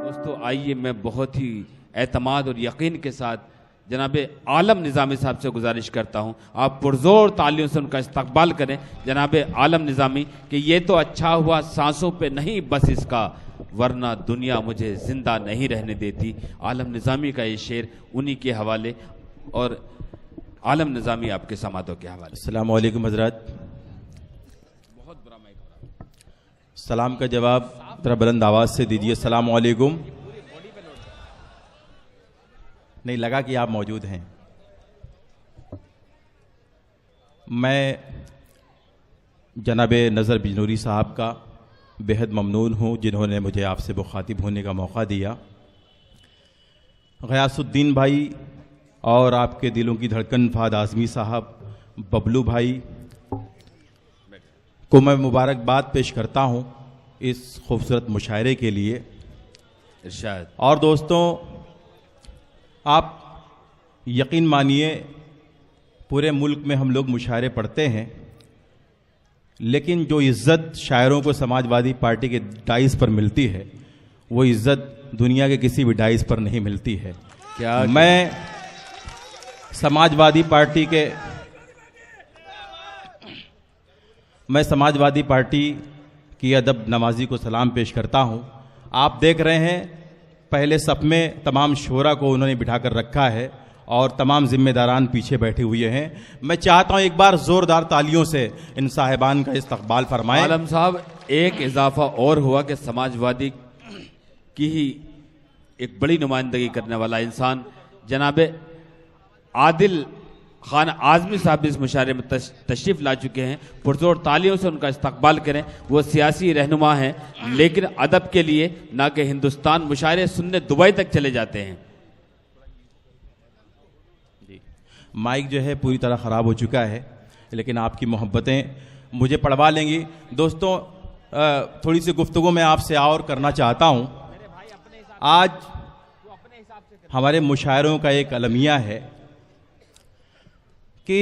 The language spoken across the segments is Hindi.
दोस्तों आइए मैं बहुत ही एतमाद और यकीन के साथ जनाब आलम निज़ामी साहब से गुजारिश करता हूं, आप पुरजोर तालियों से उनका इस्तकबाल करें। जनाब आलम निज़ामी कि ये तो अच्छा हुआ सांसों पे नहीं बस इसका, वरना दुनिया मुझे जिंदा नहीं रहने देती। आलम निज़ामी का ये शेर उन्हीं के हवाले, और आलम निज़ामी आपके समातों के हवाले। अस्सलाम वालेकुम हज़रात। बहुत बुरा माइक। सलाम का जवाब जरा बुलंद आवाज़ से दीजिए। अस्सलाम वालेकुम। नहीं लगा कि आप मौजूद हैं। मैं जनाब नज़र बिजनूरी साहब का बेहद ममनून हूँ जिन्होंने मुझे आपसे मुखातिब होने का मौका दिया। गयासुद्दीन भाई और आपके दिलों की धड़कन फाद आज़मी साहब, बबलू भाई को मैं मुबारकबाद पेश करता हूँ इस खूबसूरत मुशायरे के लिए। इरशाद। और दोस्तों आप यकीन मानिए पूरे मुल्क में हम लोग मुशायरे पढ़ते हैं, लेकिन जो इज़्ज़त शायरों को समाजवादी पार्टी के डाइस पर मिलती है वो इज़्ज़त दुनिया के किसी भी डाइस पर नहीं मिलती है। क्या मैं समाजवादी पार्टी की अदब नवाजी को सलाम पेश करता हूं। आप देख रहे हैं पहले सफ में तमाम शोरा को उन्होंने बिठाकर रखा है और तमाम जिम्मेदारान पीछे बैठे हुए हैं। मैं चाहता हूं एक बार जोरदार तालियों से इन साहिबान का इस्तकबाल फरमाएं। आलम साहब एक इजाफा और हुआ कि समाजवादी की ही एक बड़ी नुमाइंदगी करने वाला इंसान जनाब आदिल खान आज़मी साहब इस मुशायरे में तशरीफ ला चुके हैं। पुरजोर तालियों से उनका इस्तकबाल करें। वो सियासी रहनुमा हैं, लेकिन अदब के लिए ना कि हिंदुस्तान मुशायरे सुनने दुबई तक चले जाते हैं। माइक जो है पूरी तरह ख़राब हो चुका है, लेकिन आपकी मोहब्बतें मुझे पढ़वा लेंगी। दोस्तों थोड़ी सी गुफ्तगू मैं आपसे और करना चाहता हूँ। आज हमारे मुशायरों का एक अलमिया है कि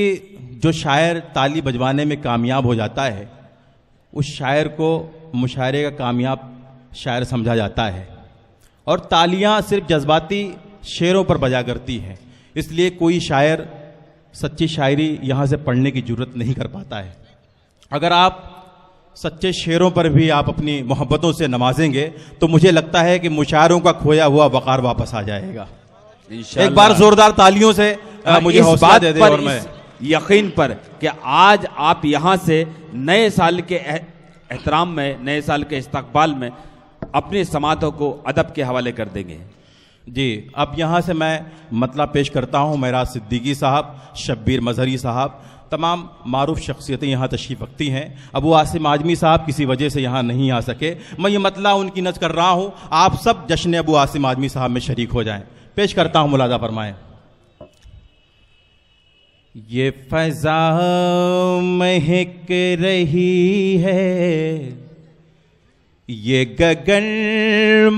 जो शायर ताली बजवाने में कामयाब हो जाता है उस शायर को मुशायरे का कामयाब शायर समझा जाता है, और तालियां सिर्फ जज्बाती शेरों पर बजा करती हैं। इसलिए कोई शायर सच्ची शायरी यहाँ से पढ़ने की जरूरत नहीं कर पाता है। अगर आप सच्चे शेरों पर भी आप अपनी मोहब्बतों से नवाजेंगे तो मुझे लगता है कि मुशायरों का खोया हुआ वक़ार वापस आ जाएगा। एक बार जोरदार तालियों से मुझे हौसला दे दे। और मैं यकीन पर कि आज आप यहाँ से नए साल के एहतराम में, नए साल के इस्तकबाल में अपनी समातों को अदब के हवाले कर देंगे। जी, अब यहाँ से मैं मतला पेश करता हूँ। मेराज सिद्दीकी साहब, शब्बीर मजहरी साहब, तमाम मारूफ शख्सियतें यहाँ तशरीफ़ रखती हैं। अबू आसिम आज़मी साहब किसी वजह से यहाँ नहीं आ सके। मैं ये मतला उनकी नज़र कर रहा हूँ, आप सब जश्न अबू आसिम आज़मी साहब में शरीक हो जाएं। पेश करता हूँ, मुलादा फरमाएं। ये फ़ज़ा महक रही है, ये गगन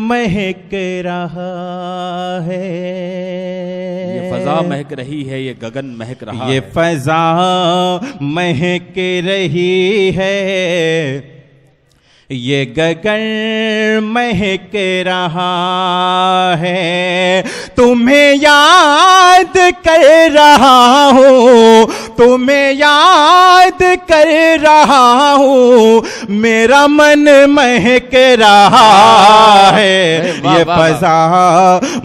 महक रहा है। ये फ़ज़ा महक रही है, ये गगन महक रहा है। ये फ़ज़ा महक रही है, ये गगन महक रहा है। तुम्हें याद कर रहा हूँ, तुम्हें याद कर रहा हूँ, मेरा मन महक रहा है। ये फ़ज़ा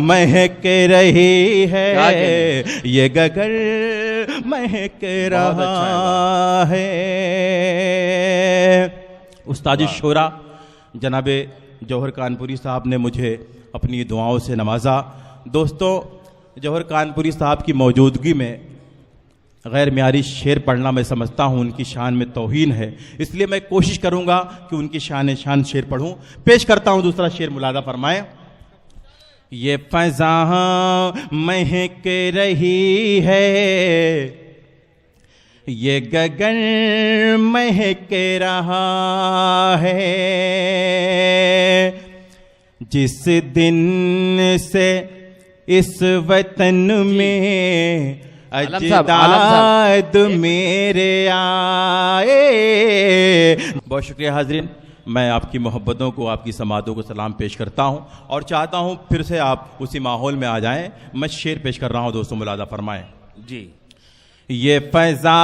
महक रही है, ये गगन महक रहा है। उस्ताद शोरा जनाब जौहर कानपुरी साहब ने मुझे अपनी दुआओं से नवाजा। दोस्तों जौहर कानपुरी साहब की मौजूदगी में गैर मियारी शेर पढ़ना मैं समझता हूँ उनकी शान में तौहीन है, इसलिए मैं कोशिश करूँगा कि उनकी शान शेर पढ़ूँ। पेश करता हूँ दूसरा शेर, मुलादा फरमाएं। ये फ़ज़ा महक रही है, ये गगन महक रहा है। जिस दिन से इस वतन में अजदाद मेरे आए। बहुत शुक्रिया हाज़रीन। मैं आपकी मोहब्बतों को, आपकी समातों को सलाम पेश करता हूँ और चाहता हूँ फिर से आप उसी माहौल में आ जाएं। मैं शेर पेश कर रहा हूँ दोस्तों, मुलादा फरमाएं। जी। ये फज़ा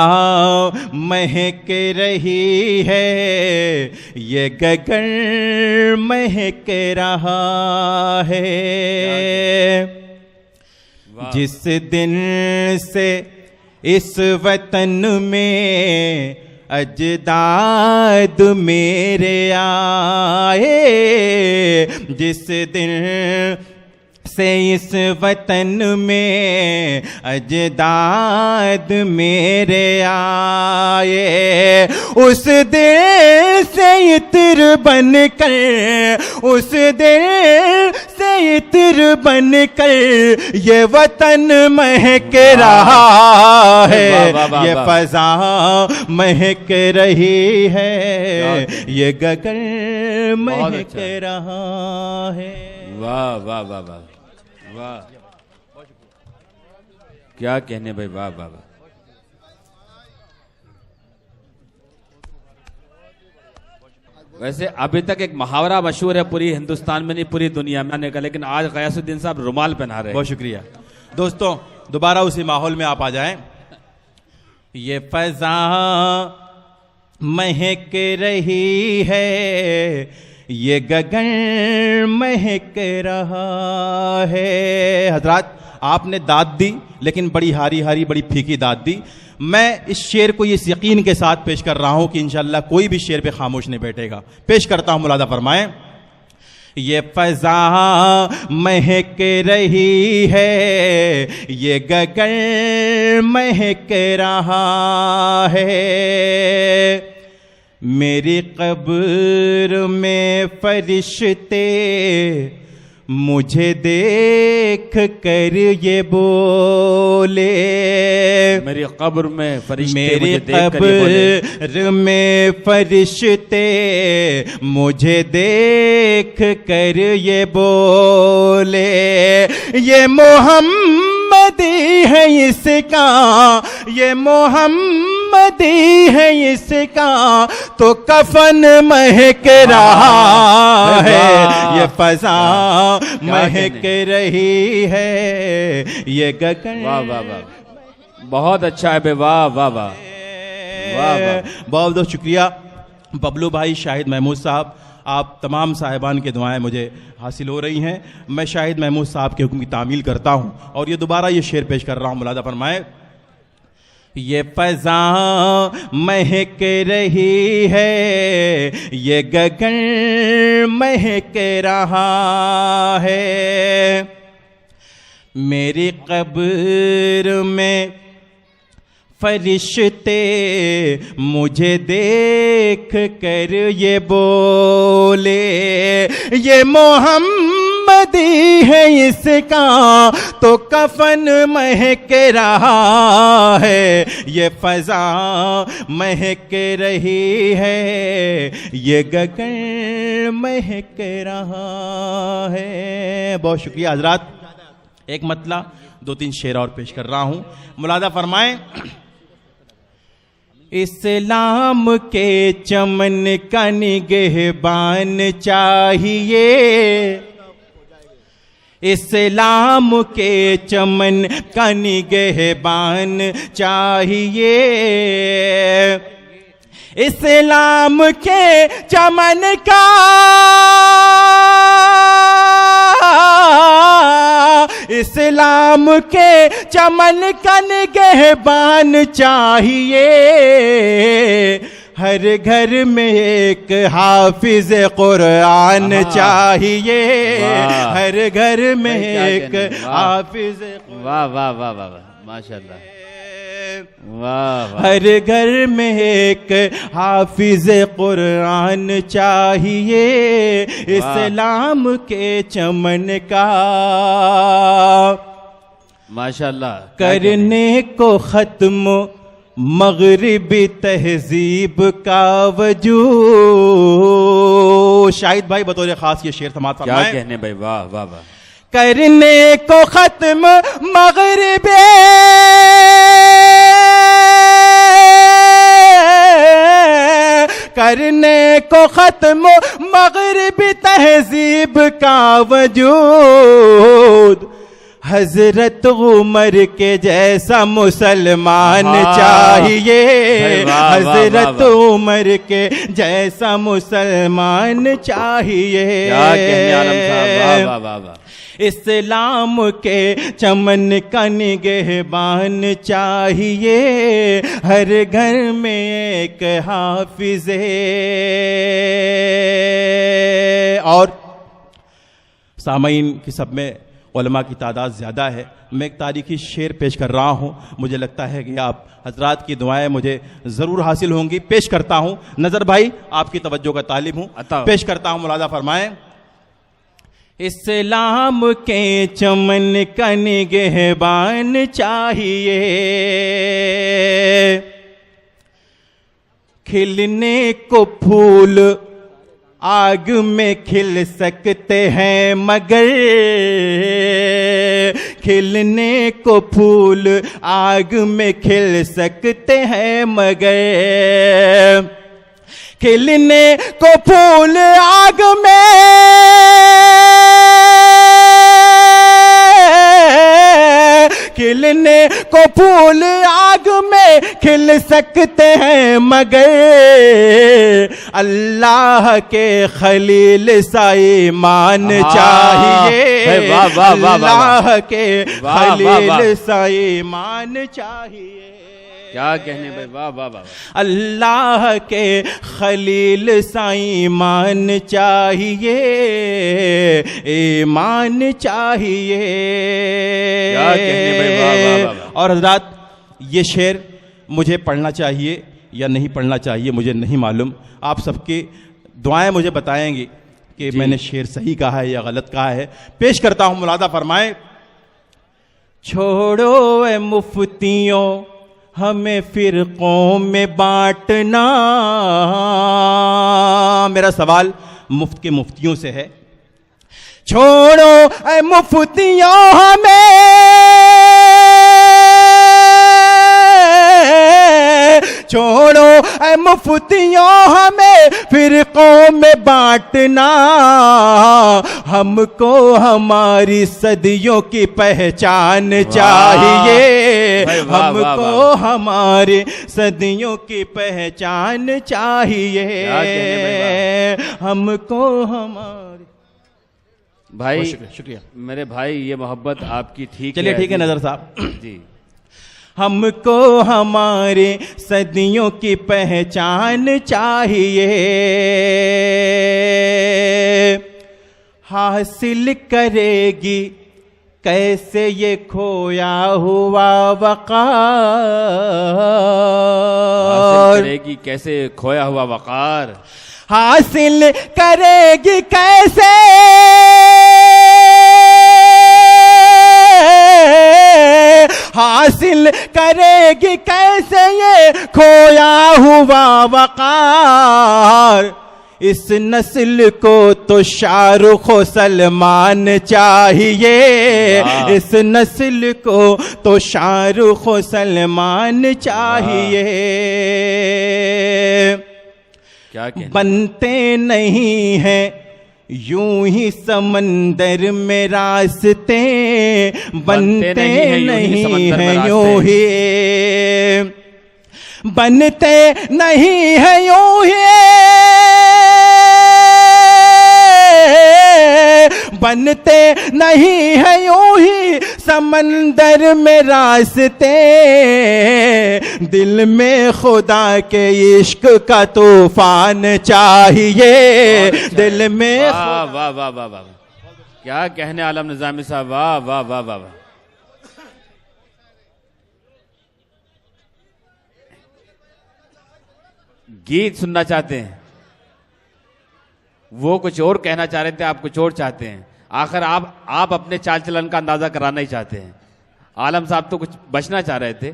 महक रही है, ये गगन महक रहा है, जिस दिन से इस वतन में अजदाद मेरे आए, जिस दिन से इस वतन में अजदाद मेरे आए, उस दिन से इत्र बन कर, उस दिन से इत्र बन कर ये वतन महक रहा है, ये फज़ा महक रही है, ये गगन महक रहा है। वाह वाह वाह वाह वाह, क्या कहने भाई, वाह वाह वाह। वैसे अभी तक एक मुहावरा मशहूर है पूरी हिंदुस्तान में नहीं पूरी दुनिया में आने का, लेकिन आज गयासुद्दीन साहब रुमाल पहना रहे हैं। बहुत शुक्रिया दोस्तों, दोबारा उसी माहौल में आप आ जाएं। ये फज़ा महक रही है, ये गगन महक रहा है। हजरात, आपने दाद दी, लेकिन बड़ी हारी हारी, बड़ी फीकी दाद दी। मैं इस शेर को इस यकीन के साथ पेश कर रहा हूं कि इंशाअल्लाह कोई भी शेर पे खामोश नहीं बैठेगा। पेश करता हूं, मुलादा फरमाएं। ये फज़ा महक रही है, ये गगन महक रहा है, मेरी कब्र में फरिश्ते मुझे देख कर ये बोले, मेरी कब्र में फरिश्ते मेरी मुझे देख कर ये बोले, कब्र में फरिश्ते मुझे देख कर ये बोले, ये मोहम्मदी है इसका, ये मोहम्मदी है इसका तो कफन महक रहा है, ये फज़ा महक रही है, ये गगन। वाह वाह वाह, बहुत अच्छा है बे, वाह वाह वाह वाह वाह। बहुत बहुत शुक्रिया बबलू भाई, शाहिद महमूद साहब, आप तमाम साहिबान के दुआएं मुझे हासिल हो रही हैं। मैं शाहिद महमूद साहब के हुक्म की तामील करता हूं और ये दोबारा ये शेर पेश कर रहा हूं, मुलादा फरमाए। ये फज़ा महक रही है, ये गगन महक रहा है, मेरी कब्र में फरिश्ते मुझे देख कर ये बोले, ये मोहम्मदी है इसका तो कफन महक रहा है, ये फज़ा महक रही है, ये गगन महक रहा है। बहुत शुक्रिया हजरात। एक मतला दो तीन शेर और पेश कर रहा हूं, मुलादा फरमाएं। इस्लाम के चमन का निगहबान चाहिए, इस्लाम के चमन का निगहबान चाहिए, इस्लाम के चमन का इस्लाम के चमन का निगहबान चाहिए, हर घर में एक हाफिज कुरान चाहिए, हर घर में एक हाफिज। वाह वाह वाह वाह वाह, माशाल्लाह, वाह। हर घर में एक हाफिज कुरान चाहिए, इस्लाम के चमन का माशाल्लाह करने को खत्म मगरिबी तहजीब का वजूद। शाहिद भाई बतौर खास ये शेर समात क्या कहने भाई, वाह वाह वाह। करने को खत्म मगरिबी करने को खत्म मगरिबी तहजीब का वजूद। हजरत उमर के जैसा मुसलमान चाहिए, हजरत उमर के जैसा मुसलमान चाहिए। क्या कहने आलम साहब, वाह वाह वाह वाह। इस्लाम के चमन का निगहबान चाहिए, हर घर में एक हाफिज़े। और सामईन की सब में उलमा की तादाद ज़्यादा है। मैं एक तारीखी शेर पेश कर रहा हूँ, मुझे लगता है कि आप हजरात की दुआएं मुझे ज़रूर हासिल होंगी। पेश करता हूँ, नज़र भाई आपकी तवज्जो का तालिब हूँ, पेश करता हूँ, मुलादा फरमाएं। इस्लाम के चमन का निगहबान चाहिए, खिलने को फूल आग में खिल सकते हैं मगर, खिलने को फूल आग में खिल सकते हैं मगर, खिलने को फूल आग में खिलने को फूल आग में खिल सकते हैं मगर, अल्लाह के खलील सा ईमान चाहिए, अल्लाह के खलील सा ईमान चाहिए। क्या कहने भाई, वाह वाह वाह। अल्लाह के खलील सा ईमान चाहिए, ईमान चाहिए। क्या कहने भाई, वाह वाह वाह। और हज़रात ये शेर मुझे पढ़ना चाहिए या नहीं पढ़ना चाहिए मुझे नहीं मालूम, आप सबकी दुआएं मुझे बताएंगी कि मैंने शेर सही कहा है या गलत कहा है। पेश करता हूं, मुलादा फरमाएं। छोड़ो ए मुफ्तियों हमें फिरकों में बांटना। मेरा सवाल मुफ्त के मुफ्तियों से है। छोड़ो ऐ मुफ्तियों हमें, छोड़ो ऐ मुफ्तियों हमें फिरकों में बांटना। हमको हमारी सदियों की पहचान चाहिए, हमको हमारी सदियों की पहचान चाहिए, हमको हमारी। भाई शुक्रिया मेरे भाई, ये मोहब्बत आपकी ठीक है। चलिए ठीक है नजर साहब जी। हमको हमारे सदियों की पहचान चाहिए, हासिल करेगी कैसे ये खोया हुआ वक़ार, हासिल करेगी कैसे खोया हुआ वक़ार, हासिल करेगी कैसे हासिल करेगी कैसे ये खोया हुआ वक़ार। इस नस्ल को तो शाहरुख सलमान चाहिए, इस नस्ल को तो शाहरुख सलमान चाहिए। क्या बनते नहीं हैं यूं ही समंदर में रास्ते, बनते नहीं हैं यूं ही, बनते नहीं हैं यूं ही, बनते नहीं हैं यूं ही समंदर में रास्ते। दिल में खुदा के इश्क का तूफान चाहिए, दिल में। वाह वाह वाह वाह वाह, क्या कहने आलम निजामी साहब, वाह वाह वाह वाह वाह। गीत सुनना चाहते हैं, वो कुछ और कहना चाह रहे थे, आप कुछ और चाहते हैं। आखिर आप अपने चाल चलन का अंदाजा कराना ही चाहते हैं। आलम साहब तो कुछ बचना चाह रहे थे।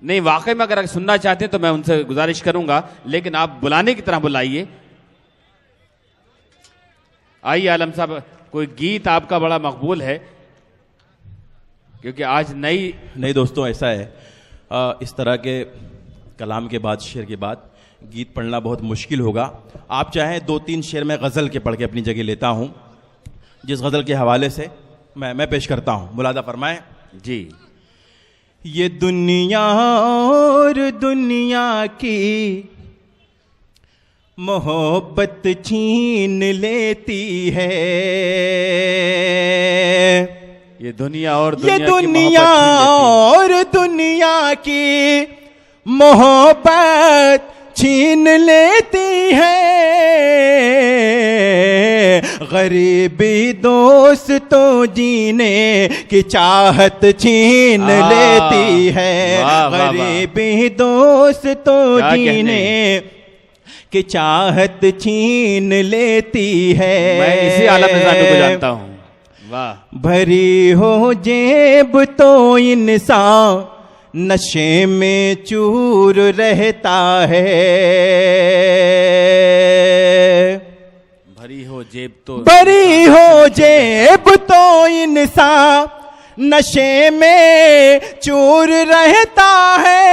नहीं, वाकई में अगर सुनना चाहते हैं तो मैं उनसे गुजारिश करूंगा, लेकिन आप बुलाने की तरह बुलाइए। आइए आलम साहब, कोई गीत आपका बड़ा मकबूल है, क्योंकि आज नई दोस्तों ऐसा है, इस तरह के कलाम के बाद, शेर के बाद गीत पढ़ना बहुत मुश्किल होगा। आप चाहें 2-3 शेर मैं गज़ल के पढ़ के अपनी जगह लेता हूं, जिस गज़ल के हवाले से मैं पेश करता हूं। मुलादा फरमाएं जी। ये दुनिया और दुनिया की मोहब्बत छीन लेती है। ये दुनिया और ये दुनिया दुनिया और दुनिया की मोहब्बत छीन लेती है। गरीबी दोस्तों जीने की चाहत छीन लेती है। गरीबी दोस्तों जीने की चाहत छीन लेती है। मैं इसी आलम निज़ामी को जानता हूँ। वाह। भरी हो जेब तो इंसान नशे में चूर रहता है। भरी हो जेब तो, भरी हो जेब तो इंसान नशे में चूर रहता है।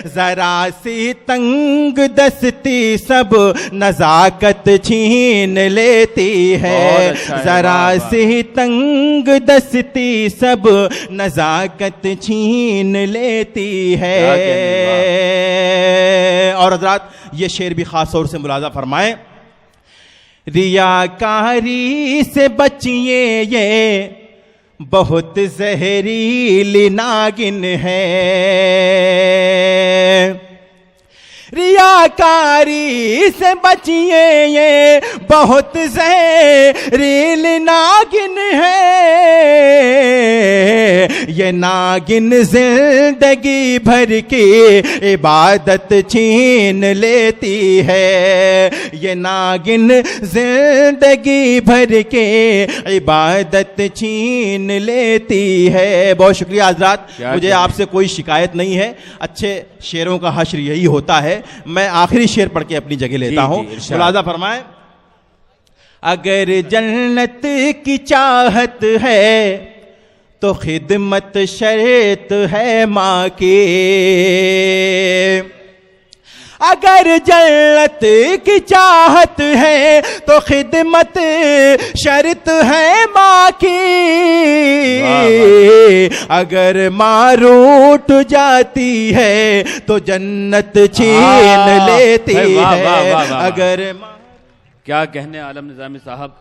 जरा सी तंग दस्ती सब नजाकत छीन लेती है। अच्छा जरा सी तंग दस्ती सब नजाकत छीन लेती है। और हज़रात ये शेर भी खास तौर से मुलाजा फरमाएं। रियाकारी से बचिए, ये बहुत जहरीली नागिन है। रियाकारी से बचिए, ये बहुत जहरीली नागिन है। ये नागिन जिंदगी भर की इबादत छीन लेती है। ये नागिन जिंदगी भर के इबादत छीन लेती है। बहुत शुक्रिया हज़रात, मुझे आपसे कोई शिकायत नहीं है। अच्छे शेरों का हश्र यही होता है। मैं आखिरी शेर पढ़ के अपनी जगह लेता हूं। मुलाजा फरमाएं। अगर जन्नत की चाहत है तो खिदमत शर्त है माँ की। अगर जन्नत की चाहत है तो खिदमत शर्त है माँ की। अगर माँ रूठ जाती है तो जन्नत छीन लेती है। अगर क्या कहने आलम निज़ामी साहब।